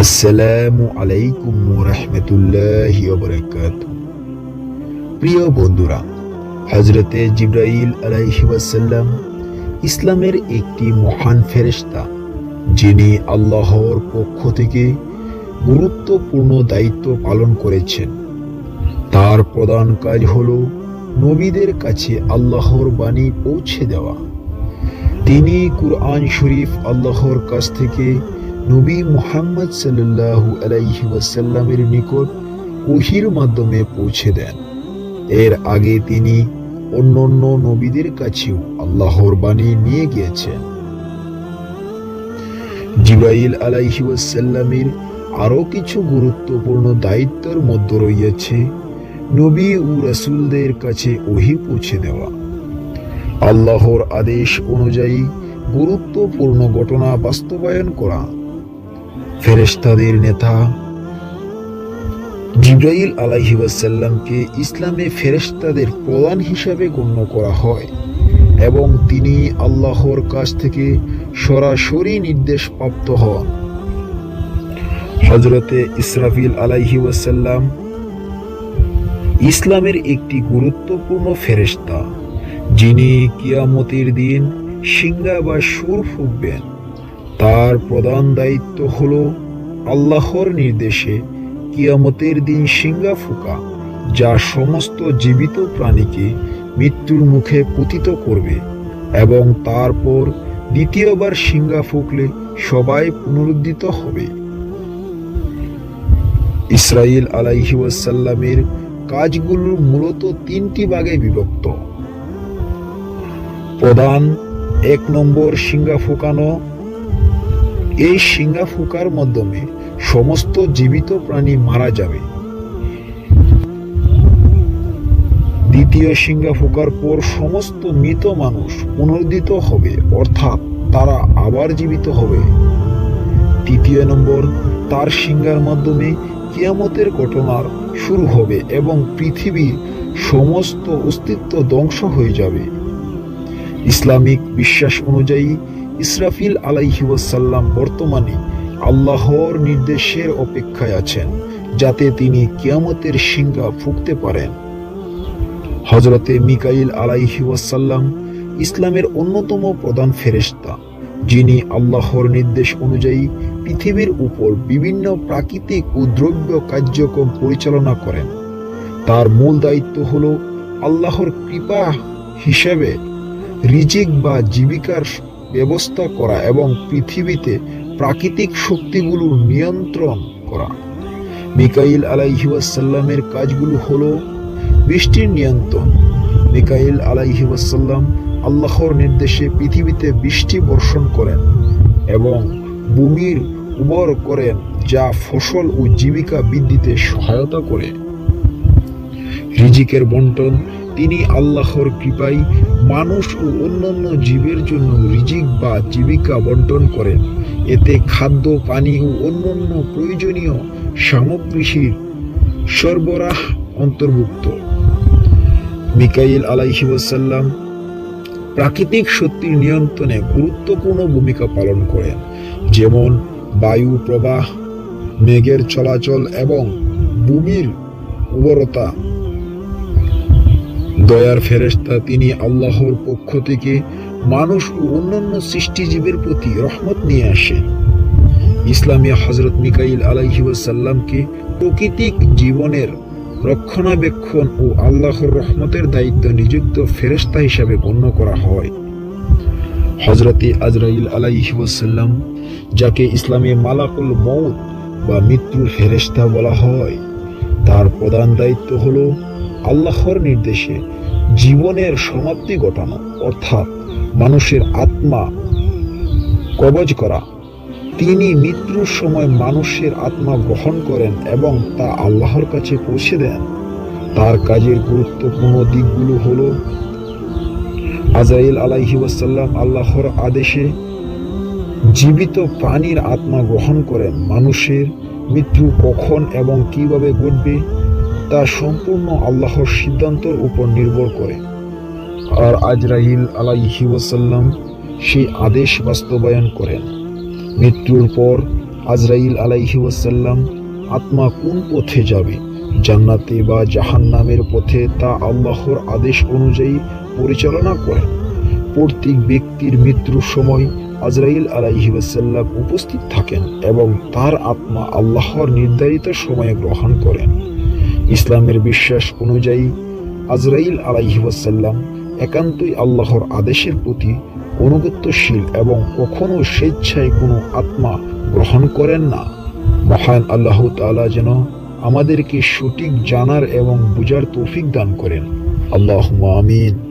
আসসালামু আলাইকুম ওয়া রাহমাতুল্লাহি ওয়া বারাকাতুহু। প্রিয় বন্ধুরা, হযরতে জিবরাইল আলাইহিস সালাম ইসলামের একটি মহান ফেরেশতা, যিনি আল্লাহর পক্ষ থেকে গুরুত্বপূর্ণ দায়িত্ব পালন করেছেন। তার প্রধান কাজ হলো নবীদের কাছে আল্লাহর বাণী পৌঁছে দেওয়া। তিনি কুরআন শরীফ আল্লাহর কাছ থেকে নবী মুহাম্মদ সাল্লাল্লাহু আলাইহি ওয়াসাল্লামের নিকট ওহীর মাধ্যমে পৌঁছে দেন। এর আগে তিনি অন্যান্য নবীদের কাছেও আল্লাহর বাণী নিয়ে গিয়েছেন। জিবরাইল আলাইহি ওয়াসাল্লামের আরও কিছু গুরুত্বপূর্ণ দায়িত্বের মধ্যে রয়েছে নবী ও রাসূলদের কাছে ওহী পৌঁছে দেওয়া, আল্লাহর আদেশ অনুযায়ী গুরুত্বপূর্ণ ঘটনা বাস্তবায়ন করা। ফেরেশতাদের নেতা জিবরাইল আলাইহিস সালামকে ইসলামে ফেরেশতাদের প্রধান হিসাবে গণ্য করা হয় এবং তিনি আল্লাহর কাছ থেকে সরাসরি নির্দেশ প্রাপ্ত হন। হযরতে ইসরাফিল আলাইহিস সালাম ইসলামের একটি গুরুত্বপূর্ণ ফেরেশতা, যিনি কিয়ামতের দিন সিংহা বা সুর ফুঁকবেন। তার প্রধান দায়িত্ব হল আল্লাহর নির্দেশে কিয়ামতের দিন সিংহা ফুঁকা, যা সমস্ত জীবিত প্রাণীকে মৃত্যুর মুখে পতিত করবে এবং তারপর দ্বিতীয়বার সিংহা ফুঁকলে সবাই পুনরুদ্ধিত হবে। ইসরাইল আলাইহিস সালামের কাজগুলো মূলত তিনটি ভাগে বিভক্ত। প্রধান ১ নম্বর, সিংহা ফুঁকানো। এই সিংহা ফুঁকার মাধ্যমে সমস্ত জীবিত প্রাণী মারা যাবে। দ্বিতীয়, সিংহা ফুঁকার পর সমস্ত মৃত মানুষ পুনরুদ্ধিত হবে, অর্থাৎ তারা আবার জীবিত হবে। তৃতীয় নম্বর, তার সিংহার মাধ্যমে কিয়ামতের ঘটনার শুরু হবে এবং পৃথিবীর সমস্ত অস্তিত্ব ধ্বংস হয়ে যাবে। ইসলামিক বিশ্বাস অনুযায়ী ইসরাফিল আলাইহিস সালাম বর্তমানে আল্লাহর নির্দেশের অপেক্ষায় আছেন, যাতে তিনি কিয়ামতের সিংহা ফুঁকতে পারেন। হযরতে মিকাইল আলাইহিস সালাম ইসলামের অন্যতম প্রধান ফেরেশতা, যিনি আল্লাহর নির্দেশ অনুযায়ী পৃথিবীর উপর বিভিন্ন প্রাকৃতিক ও দ্রব্য কার্যক্রম পরিচালনা করেন। তার মূল দায়িত্ব হল আল্লাহর কৃপা হিসেবে রিজিক বা জীবিকার ব্যবস্থা করা এবং পৃথিবীতে প্রাকৃতিক শক্তিগুলোর নিয়ন্ত্রণ করা। মিকাইল আলাইহিস সালামের কাজগুলো হলো বৃষ্টির নিয়ন্ত্রণ। মিকাইল আলাইহিস সালাম আল্লাহর নির্দেশে পৃথিবীতে বৃষ্টি বর্ষণ করেন এবং ভূমির উর্বর করেন, যা ফসল ও জীবিকা বৃদ্ধিতে সহায়তা করে। রিজিকের বন্টন, তিনি আল্লাহর কৃপায় মানুষ ও অন্যান্য জীবের জন্য রিজিক বা জীবিকা বন্টন করেন। এতে খাদ্য, পানি ও অন্যান্য প্রয়োজনীয় সামগ্রীর সরবরাহ অন্তর্ভুক্ত। মিকাইল আলাইহিস সালাম প্রাকৃতিক শক্তির নিয়ন্ত্রণে গুরুত্বপূর্ণ ভূমিকা পালন করেন, যেমন বায়ু প্রবাহ, মেঘের চলাচল এবং ভূমির উর্বরতা। দয়ার ফেরেশতা, তিনি আল্লাহর পক্ষ থেকে মানুষ ও অন্যান্য সৃষ্টিজীবের প্রতি রহমত নিয়ে আসেন। ইসলামে হযরত মিকাইল আলাইহিস সালামকে প্রাকৃতিক জীবনের রক্ষণাবেক্ষণ ও আল্লাহর রহমতের দায়িত্ব নিযুক্ত ফেরেশতা হিসাবে গণ্য করা হয়। হযরতে আজরাইল আলাইহিস সালাম, যাকে ইসলামে মালাকুল মউত বা মৃত্যুর ফেরেশতা বলা হয়, তার প্রধান দায়িত্ব হল আল্লাহর নির্দেশে জীবনের সমাপ্তি ঘটানো, অর্থাৎ মানুষের আত্মা কবজ করা। তিনি মৃত্যুর সময় মানুষের আত্মা গ্রহণ করেন এবং তা আল্লাহর কাছে পৌঁছে দেন। তার কাজের গুরুত্বপূর্ণ দিকগুলো হল: আজরাইল আলাইহিস সালাম আল্লাহর আদেশে জীবিত প্রাণীর আত্মা গ্রহণ করেন। মানুষের মৃত্যু কখন এবং কিভাবে ঘটবে তা সম্পূর্ণ আল্লাহর সিদ্ধান্তের উপর নির্ভর করে, আর আজরাইল আলাইহিস সালাম সেই আদেশ বাস্তবায়ন করেন। মৃত্যুর পর আজরাইল আলাইহি ওয়াসাল্লাম আত্মা কোন পথে যাবে, জান্নাতে বা জাহান্নামের পথে, তা আল্লাহর আদেশ অনুযায়ী পরিচালনা করেন। প্রত্যেক ব্যক্তির মৃত্যুর সময় আজরাইল আলাইহি ওয়াসাল্লাম উপস্থিত থাকেন এবং তার আত্মা আল্লাহর নির্ধারিত সময়ে গ্রহণ করেন। ইসলামের বিশ্বাস অনুযায়ী আজরাইল আলাইহি ওয়াসাল্লাম একান্তই আল্লাহর আদেশের প্রতি অনুগত্যশীল এবং কখনো স্বেচ্ছায় কোনো আত্মা গ্রহণ করেন না। মহান আল্লাহ তাআলা যেন আমাদেরকে সঠিক জানার এবং বুঝার তৌফিক দান করেন। আল্লাহুম্মা আমিন।